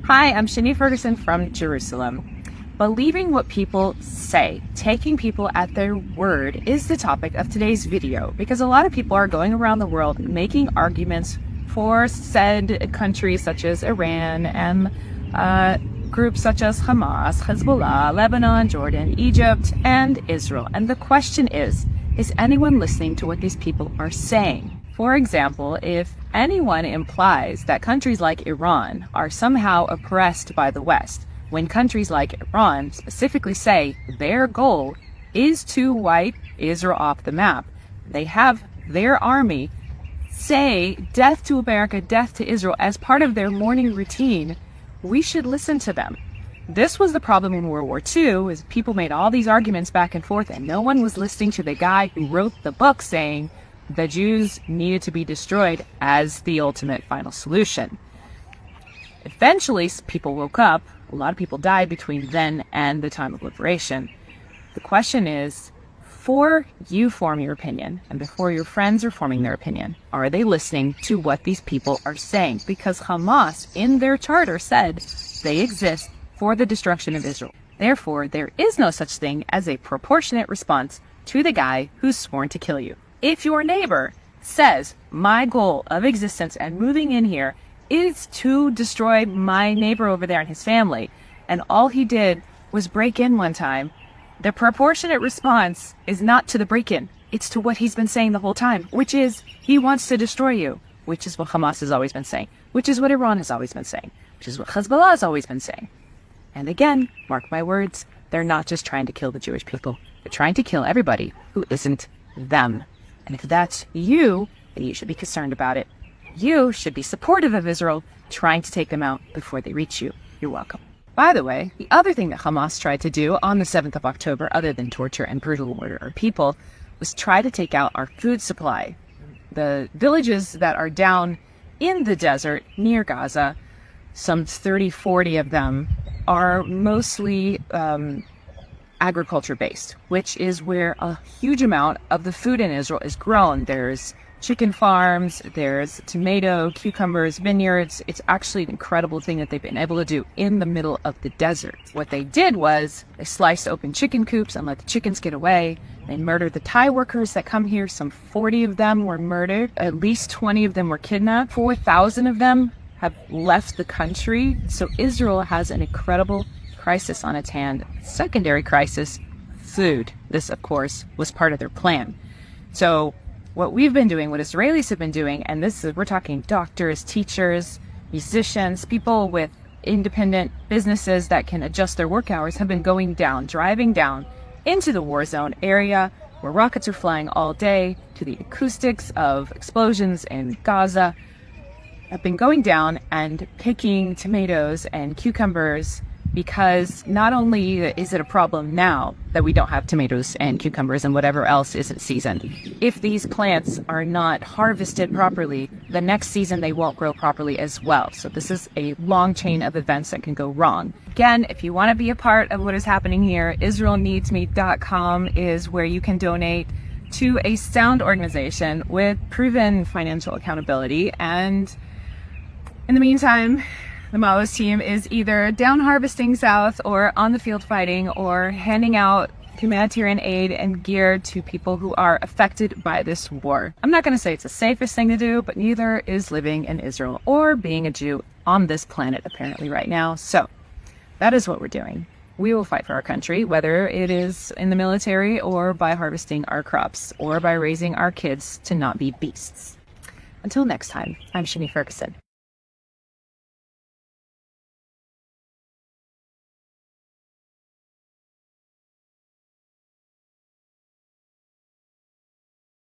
Hi, I'm Shani Ferguson from Jerusalem. Believing what people say, taking people at their word is the topic of today's video because a lot of people are going around the world making arguments for said countries such as Iran and groups such as Hamas, Hezbollah, Lebanon, Jordan, Egypt, and Israel. And the question is anyone listening to what these people are saying? For example, if anyone implies that countries like Iran are somehow oppressed by the West, when countries like Iran specifically say their goal is to wipe Israel off the map, they have their army say death to America, death to Israel as part of their morning routine, we should listen to them. This was the problem in World War II, is people made all these arguments back and forth and no one was listening to the guy who wrote the book saying the Jews needed to be destroyed as the ultimate final solution. Eventually, people woke up. A lot of people died between then and the time of liberation. The question is, before you form your opinion and before your friends are forming their opinion, are they listening to what these people are saying? Because Hamas, in their charter, said they exist for the destruction of Israel. Therefore, there is no such thing as a proportionate response to the guy who's sworn to kill you. If your neighbor says, my goal of existence and moving in here is to destroy my neighbor over there and his family, and all he did was break in one time, the proportionate response is not to the break-in. It's to what he's been saying the whole time, which is he wants to destroy you, which is what Hamas has always been saying, which is what Iran has always been saying, which is what Hezbollah has always been saying. And again, mark my words, they're not just trying to kill the Jewish people. They're trying to kill everybody who isn't them. And if that's you, then you should be concerned about it. You should be supportive of Israel, trying to take them out before they reach you. You're welcome. By the way, the other thing that Hamas tried to do on the 7th of October, other than torture and brutal murder of people, was try to take out our food supply. The villages that are down in the desert near Gaza, some 30, 40 of them, are mostly agriculture-based, which is where a huge amount of the food in Israel is grown. There's chicken farms, there's tomato, cucumbers, vineyards. It's actually an incredible thing that they've been able to do in the middle of the desert. What they did was they sliced open chicken coops and let the chickens get away. They murdered the Thai workers that come here. Some 40 of them were murdered. At least 20 of them were kidnapped. 4,000 of them have left the country. So Israel has an incredible crisis on its hand. Secondary crisis, food. This, of course, was part of their plan. So what we've been doing, what Israelis have been doing, and this is, we're talking doctors, teachers, musicians, people with independent businesses that can adjust their work hours, have been going down, driving down into the war zone area where rockets are flying all day, to the acoustics of explosions in Gaza, have been going down and picking tomatoes and cucumbers, because not only is it a problem now that we don't have tomatoes and cucumbers and whatever else isn't seasoned, if these plants are not harvested properly, the next season they won't grow properly as well. So this is a long chain of events that can go wrong. Again, if you want to be a part of what is happening here, IsraelNeedsMe.com is where you can donate to a sound organization with proven financial accountability. And in the meantime, the Maoist team is either down harvesting south or on the field fighting or handing out humanitarian aid and gear to people who are affected by this war. I'm not going to say it's the safest thing to do, but neither is living in Israel or being a Jew on this planet apparently right now. So that is what we're doing. We will fight for our country, whether it is in the military or by harvesting our crops or by raising our kids to not be beasts. Until next time, I'm Shani Ferguson.